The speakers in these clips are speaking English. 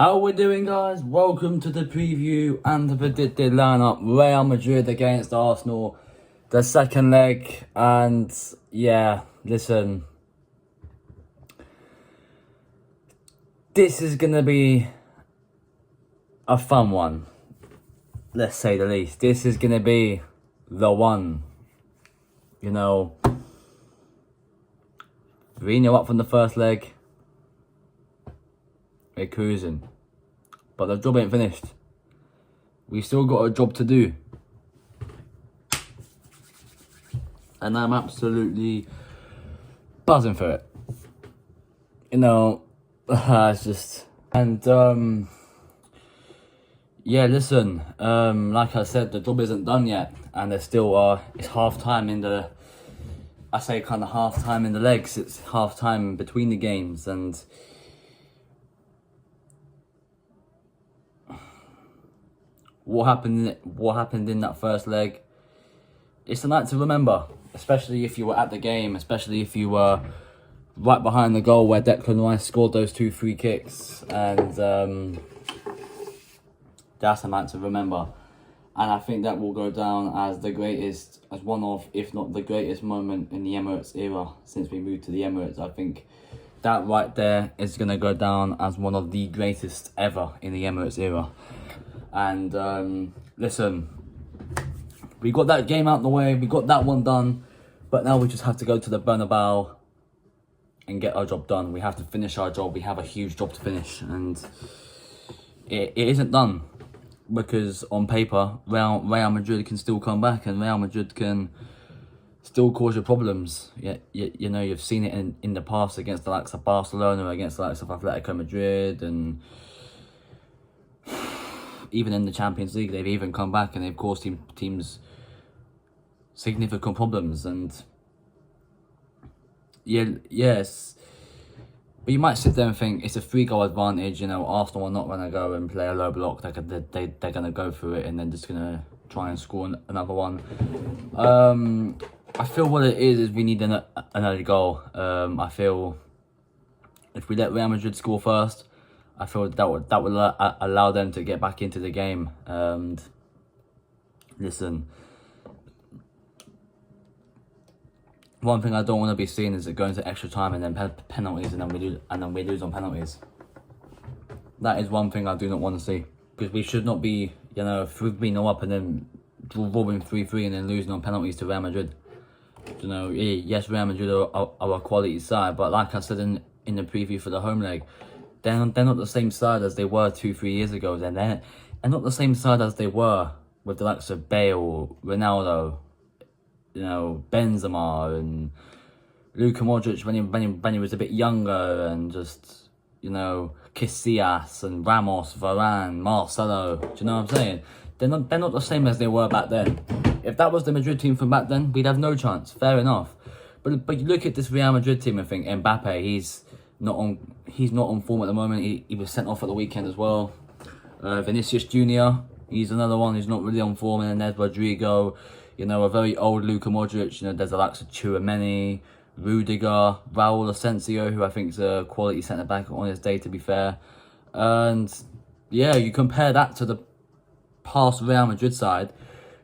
How we doing, guys? Welcome to the preview and the predicted lineup. Real Madrid against Arsenal, the second leg. And yeah, listen, this is gonna be a fun one, let's say the least. This is gonna be the one. 3-0 up from the first leg. We're cruising. But the job ain't finished. We still got a job to do. And I'm absolutely buzzing for it. It's just... And, yeah, listen. Like I said, the job isn't done yet. And there's still, it's half-time in the... I say kind of half-time in the legs. It's half-time between the games. And... What happened in that first leg? It's a night to remember, especially if you were at the game, especially if you were right behind the goal where Declan Rice scored those 2 free kicks, and that's a night to remember. And I think that will go down as one of, if not the greatest moment in the Emirates era since we moved to the Emirates. I think that right there is going to go down as one of the greatest ever in the Emirates era. And listen, we got that game out the way, we got that one done, but now we just have to go to the Bernabeu and get our job done. We have to finish our job. We have a huge job to finish, and it isn't done, because on paper, Real Madrid can still come back, and Real Madrid can still cause you problems. You've seen it in the past against the likes of Barcelona, against the likes of Atletico Madrid, and even in the Champions League, they've even come back and they've caused teams significant problems. And yes, but you might sit there and think it's a 3-goal advantage. Arsenal are not going to go and play a low block. They're going to go through it and then just going to try and score another one. I feel what it is we need an early goal. I feel if we let Real Madrid score first, I feel that would allow them to get back into the game. And listen, one thing I don't want to be seeing is it going to extra time and then penalties, and then we lose on penalties. That is one thing I do not want to see, because we should not be 3-0 up and then drawing 3-3 and then losing on penalties to Real Madrid. Yes, Real Madrid are a quality side, but like I said in the preview for the home leg, they're not the same side as they were 2-3 years ago. They're not the same side as they were with the likes of Bale, Ronaldo, Benzema, and Luka Modric when he was a bit younger, and just Casillas and Ramos, Varane, Marcelo. Do you know what I'm saying? They're not the same as they were back then. If that was the Madrid team from back then, we'd have no chance. Fair enough. But you look at this Real Madrid team and think Mbappe, he's not on form at the moment. He was sent off at the weekend as well. Vinicius Jr., he's another one who's not really on form. And then there's Rodrigo, a very old Luka Modric. There's the likes of Tchouaméni, Rudiger, Raúl Asensio, who I think is a quality centre-back on his day, to be fair. And yeah, you compare that to the past Real Madrid side,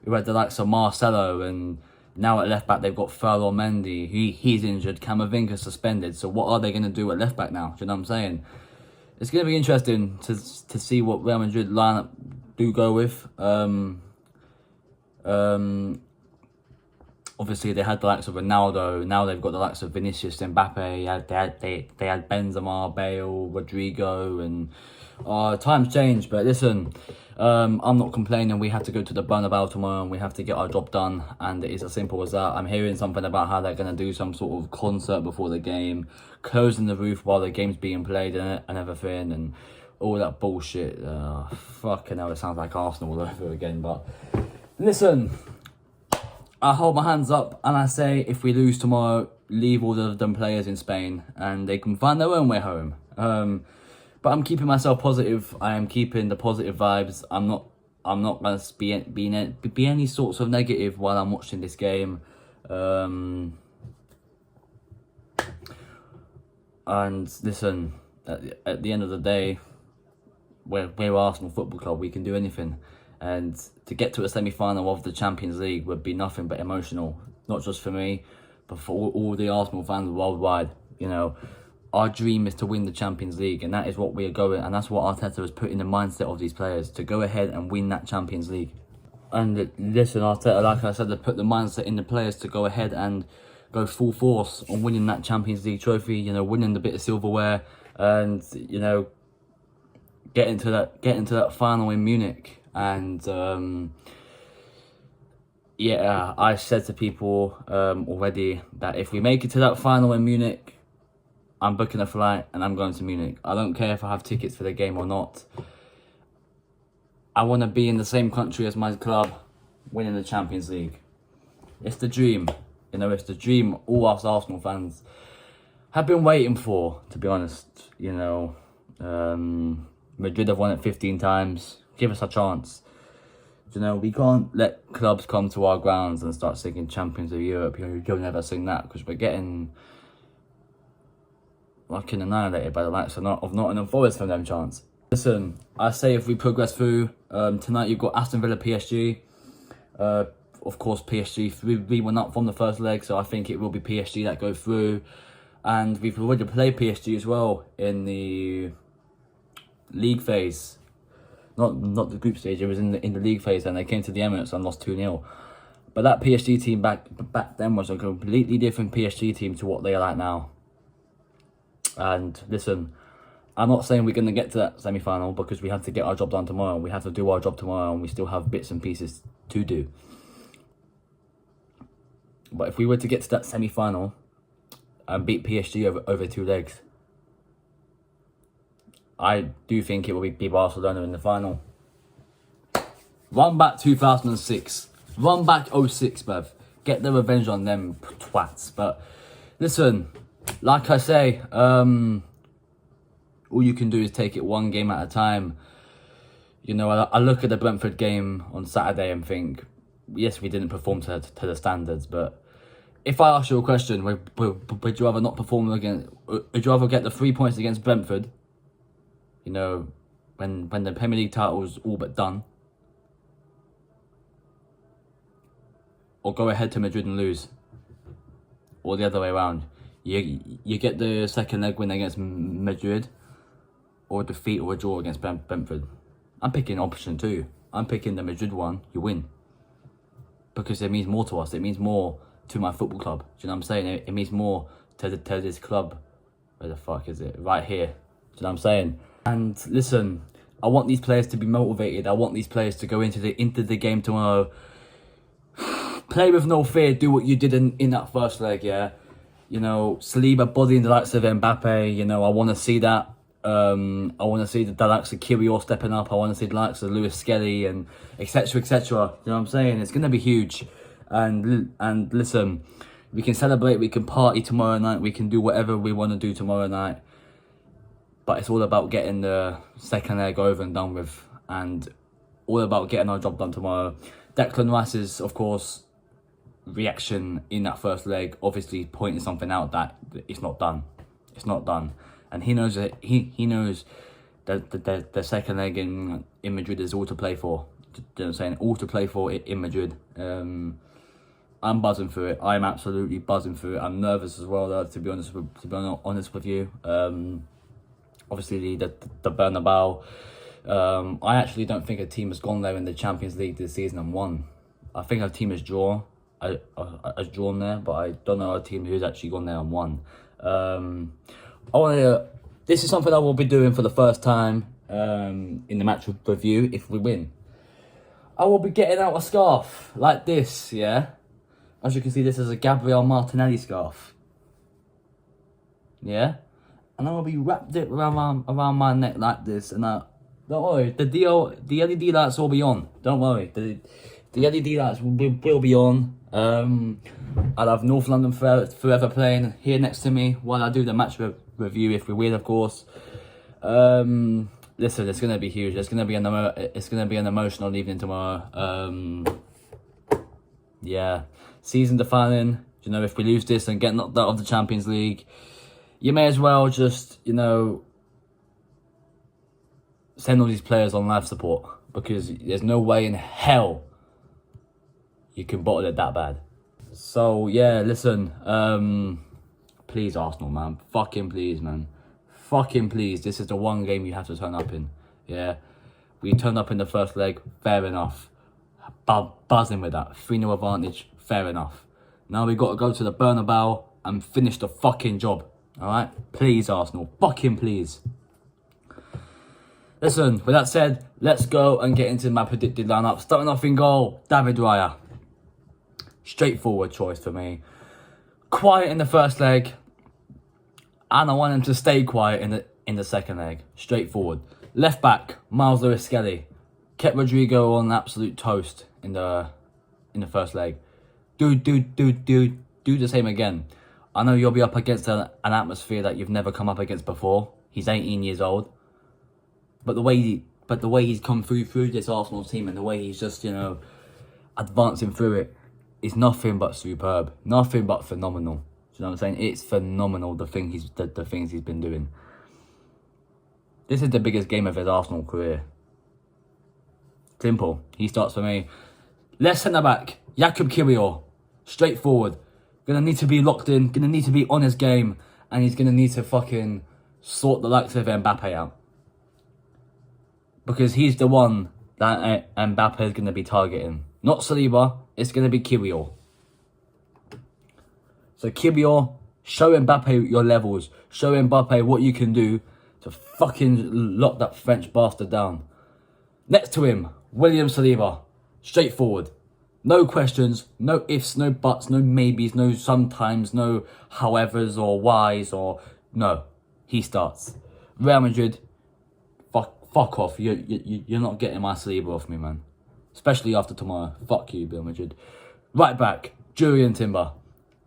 who had the likes of Marcelo, and now at left back they've got Ferland Mendy. He's injured. Camavinga suspended. So what are they going to do at left back now? Do you know what I'm saying? It's going to be interesting to see what Real Madrid lineup do go with. Obviously they had the likes of Ronaldo. Now they've got the likes of Vinicius, Mbappe. They had Benzema, Bale, Rodrigo, and times change. But listen, I'm not complaining. We have to go to the Bernabeu tomorrow and we have to get our job done, and it is as simple as that. I'm hearing something about how they're going to do some sort of concert before the game, closing the roof while the game's being played and everything, and all that bullshit. Fucking hell, it sounds like Arsenal all over again. But listen, I hold my hands up and I say, if we lose tomorrow, leave all of them players in Spain and they can find their own way home. But I'm keeping myself positive. I am keeping the positive vibes. I'm not going to be any sorts of negative while I'm watching this game. And listen, at the end of the day, we're Arsenal Football Club. We can do anything. And to get to a semi-final of the Champions League would be nothing but emotional. Not just for me, but for all the Arsenal fans worldwide. You know, our dream is to win the Champions League, and that is what we are going. And that's what Arteta has put in the mindset of these players, to go ahead and win that Champions League. And listen, Arteta, like I said, they put the mindset in the players to go ahead and go full force on winning that Champions League trophy. You know, winning the bit of silverware, and you know, get into that final in Munich. And yeah, I said to people already that if we make it to that final in Munich, I'm booking a flight and I'm going to Munich. I don't care if I have tickets for the game or not. I want to be in the same country as my club, winning the Champions League. It's the dream. You know, it's the dream all us Arsenal fans have been waiting for, to be honest. You know, Madrid have won it 15 times. Give us a chance. You know, we can't let clubs come to our grounds and start singing Champions of Europe. You'll never sing that, because we're getting fucking annihilated by the likes of Nottingham Forest for them chance. Listen, I say if we progress through, tonight you've got Aston Villa PSG. Of course, PSG 3-1 up from the first leg, so I think it will be PSG that go through. And we've already played PSG as well in the league phase. Not the group stage, it was in the league phase, and they came to the Emirates and lost 2-0. But that PSG team back then was a completely different PSG team to what they are like now. And listen, I'm not saying we're going to get to that semi-final, because we have to get our job done tomorrow. We have to do our job tomorrow, and we still have bits and pieces to do. But if we were to get to that semi-final and beat PSG over 2 legs, I do think it will be Barcelona in the final. Run back 2006. Run back 06, bruv. Get the revenge on them twats. But listen, like I say, all you can do is take it one game at a time. You know, I look at the Brentford game on Saturday and think, yes, we didn't perform to the standards, but if I ask you a question, would you rather not perform against, would you rather get the 3 points against Brentford, you know, when the Premier League title is all but done, or go ahead to Madrid and lose, or the other way around? You get the second leg win against Madrid, or a defeat or a draw against Brentford. I'm picking option 2. I'm picking the Madrid one. You win, because it means more to us. It means more to my football club. Do you know what I'm saying? It means more to this club. Where the fuck is it? Right here. Do you know what I'm saying? And listen, I want these players to be motivated. I want these players to go into the game tomorrow. Play with no fear. Do what you did in that first leg, yeah? You know, Saliba bodying the likes of Mbappe. You know, I want to see that. I want to see the likes of Kyrgios stepping up. I want to see the likes of Lewis Skelly and etc, etc. You know what I'm saying? It's going to be huge. And listen, we can celebrate, we can party tomorrow night, we can do whatever we want to do tomorrow night. But it's all about getting the second leg over and done with, and all about getting our job done tomorrow. Declan Rice's, of course, reaction in that first leg, obviously pointing something out that it's not done. It's not done. And he knows that he knows that the second leg in Madrid is all to play for. You know what I'm saying? All to play for in Madrid. I'm buzzing through it. I'm absolutely buzzing through it. I'm nervous as well, though, to be honest with you. Obviously, the Bernabeu. I actually don't think a team has gone there in the Champions League this season and won. I think a team has drawn there, but I don't know a team who's actually gone there and won. This is something I will be doing for the first time in the match review if we win. I will be getting out a scarf like this, yeah? As you can see, this is a Gabriel Martinelli scarf. Yeah? And I will be wrapped it around my neck like this. And don't worry, the LED lights will be on. Don't worry, the LED lights will be on. I'll have North London Forever playing here next to me while I do the match review if we win, of course. Listen, it's gonna be huge. It's gonna be an emotional evening tomorrow. Yeah, season defining. You know, if we lose this and get knocked out of the Champions League, you may as well just, you know, send all these players on life support, because there's no way in hell you can bottle it that bad. So yeah, listen, please Arsenal, man, fucking please, man, fucking please. This is the one game you have to turn up in. Yeah, we turned up in the first leg, fair enough. Buzzing with that 3-0 advantage, fair enough. Now we got to go to the Bernabeu and finish the fucking job. All right, please Arsenal, fucking please. Listen, with that said, let's go and get into my predicted lineup. Starting off in goal, David Raya. Straightforward choice for me. Quiet in the first leg, and I want him to stay quiet in the second leg. Straightforward. Left back, Miles Lewis-Skelly. Kept Rodrigo on absolute toast in the first leg. Do the same again. I know you'll be up against an atmosphere that you've never come up against before. He's 18 years old. But the way he's come through this Arsenal team, and the way he's just, advancing through it, is nothing but superb. Nothing but phenomenal. Do you know what I'm saying? It's phenomenal, the things he's been doing. This is the biggest game of his Arsenal career. Simple. He starts for me. Left centre back, Jakub Kiwior. Straightforward. Gonna need to be locked in. Gonna need to be on his game, and he's gonna need to fucking sort the likes of Mbappe out. Because he's the one that Mbappe is going to be targeting. Not Saliba, it's going to be Kiwior. So Kiwior, show Mbappe your levels. Show Mbappe what you can do to fucking lock that French bastard down. Next to him, William Saliba. Straightforward. No questions, no ifs, no buts, no maybes, no sometimes, no howevers or whys or... No, he starts. Real Madrid... Fuck off. You're not getting my Saliba off me, man. Especially after tomorrow. Fuck you, Real Madrid. Right back, Julian Timber.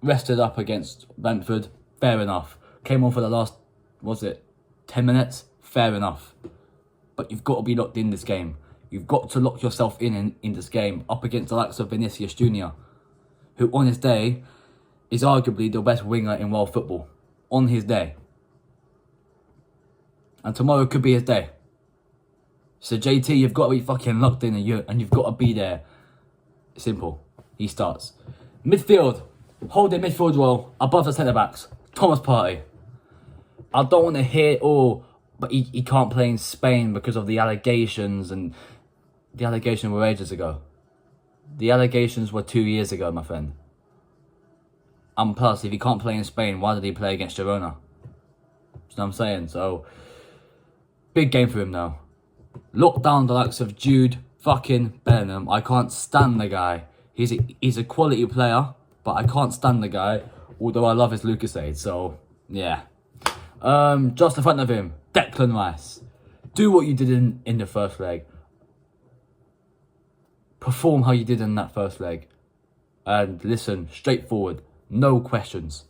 Rested up against Brentford. Fair enough. Came on for the last, 10 minutes? Fair enough. But you've got to be locked in this game. You've got to lock yourself in this game. Up against the likes of Vinicius Jr., who on his day is arguably the best winger in world football. On his day. And tomorrow could be his day. So JT, you've got to be fucking locked in, and you've got to be there. Simple. He starts. Midfield. Holding midfield role above the centre-backs. Thomas Partey. I don't want to hear, but he can't play in Spain because of the allegations, and the allegations were ages ago. The allegations were 2 years ago, my friend. And plus, if he can't play in Spain, why did he play against Girona? You know what I'm saying? So, big game for him now. Look down the likes of Jude fucking Bellingham. I can't stand the guy. He's a quality player, but I can't stand the guy. Although I love his Lucasade, so yeah. Just in front of him, Declan Rice. Do what you did in the first leg. Perform how you did in that first leg. And listen, straightforward, no questions.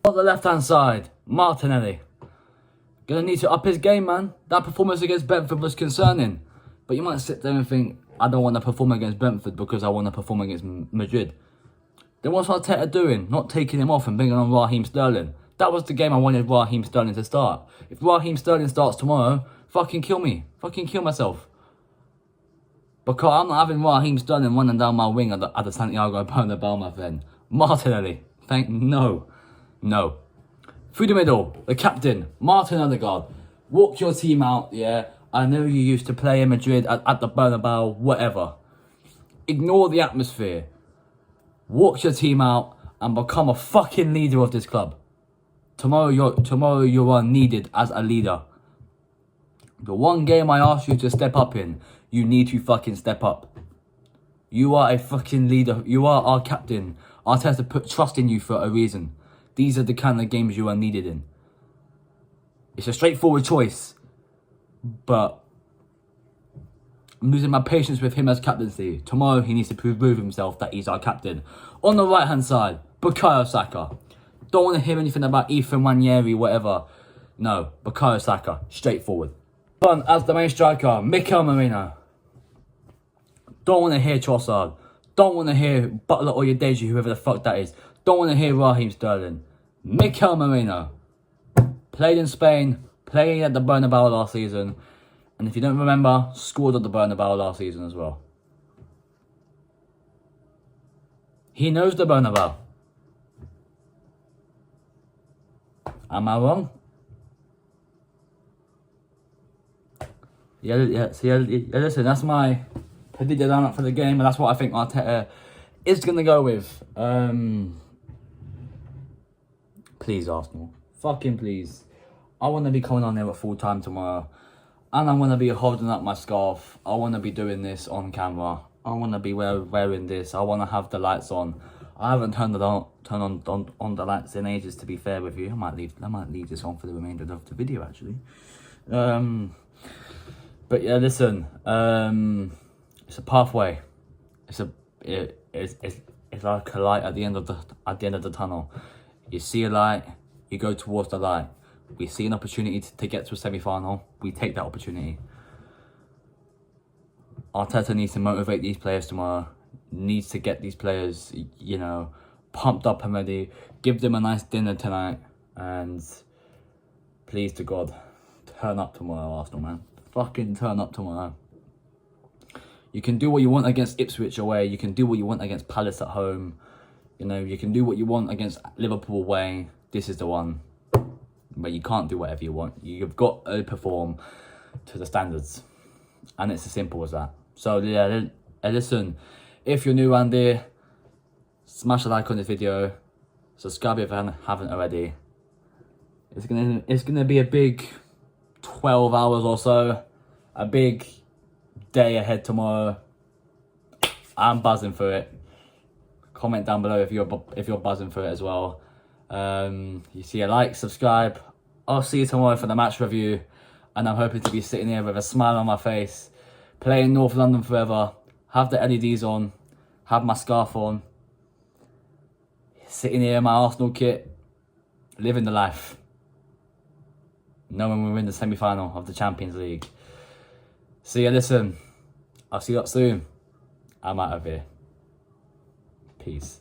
On the left-hand side, Martinelli. Gonna need to up his game, man. That performance against Brentford was concerning. But you might sit there and think, I don't want to perform against Brentford because I want to perform against Madrid. Then what's Arteta doing? Not taking him off and bringing on Raheem Sterling. That was the game I wanted Raheem Sterling to start. If Raheem Sterling starts tomorrow, fucking kill me. Fucking kill myself. Because I'm not having Raheem Sterling running down my wing at the Santiago Bernabeu, my friend. Martinelli. No. Through the middle, the captain, Martin Odegaard. Walk your team out, yeah. I know you used to play in Madrid at the Bernabeu, whatever. Ignore the atmosphere. Walk your team out and become a fucking leader of this club. Tomorrow you are needed as a leader. The one game I asked you to step up in, you need to fucking step up. You are a fucking leader. You are our captain. Arteta put trust in you for a reason. These are the kind of games you are needed in. It's a straightforward choice, but I'm losing my patience with him as captaincy. Tomorrow he needs to prove himself that he's our captain. On the right hand side, Bukayo Saka. Don't want to hear anything about Ethan Nwaneri, whatever. No, Bukayo Saka, straightforward. Fun as the main striker, Mikel Merino. Don't want to hear Trossard. Don't want to hear Butler or Yadeji, whoever the fuck that is. Don't want to hear Raheem Sterling. Mikel Merino. Played in Spain, playing at the Bernabeu last season. And if you don't remember, scored at the Bernabeu last season as well. He knows the Bernabeu. Am I wrong? Yeah, listen, that's my predicted lineup for the game, and that's what I think Arteta is going to go with. Please, Arsenal. Fucking please. I want to be coming on there at full time tomorrow. And I want to be holding up my scarf. I want to be doing this on camera. I want to be wearing this. I want to have the lights on. I haven't turned on the lights in ages, to be fair with you. I might leave this on for the remainder of the video, actually. But yeah, listen. It's a pathway. It's like a light at the end of the tunnel. You see a light, you go towards the light. We see an opportunity to get to a semi-final. We take that opportunity. Arteta needs to motivate these players tomorrow. Needs to get these players, you know, pumped up and ready. Give them a nice dinner tonight. And please to God, turn up tomorrow, Arsenal, man. Fucking turn up tomorrow. You can do what you want against Ipswich away. You can do what you want against Palace at home. You know, you can do what you want against Liverpool away. This is the one. But you can't do whatever you want. You've got to perform to the standards. And it's as simple as that. So yeah, listen, if you're new around here, smash a like on this video. Subscribe if you haven't already. It's gonna be a big 12 hours or so. A big day ahead tomorrow. I'm buzzing for it. Comment down below if you're buzzing for it as well. You see a like, subscribe. I'll see you tomorrow for the match review, and I'm hoping to be sitting here with a smile on my face, playing North London forever, have the LEDs on, have my scarf on, sitting here in my Arsenal kit, living the life, knowing we're in the semi-final of the Champions League. So yeah, listen, I'll see you up soon. I'm out of here. Peace.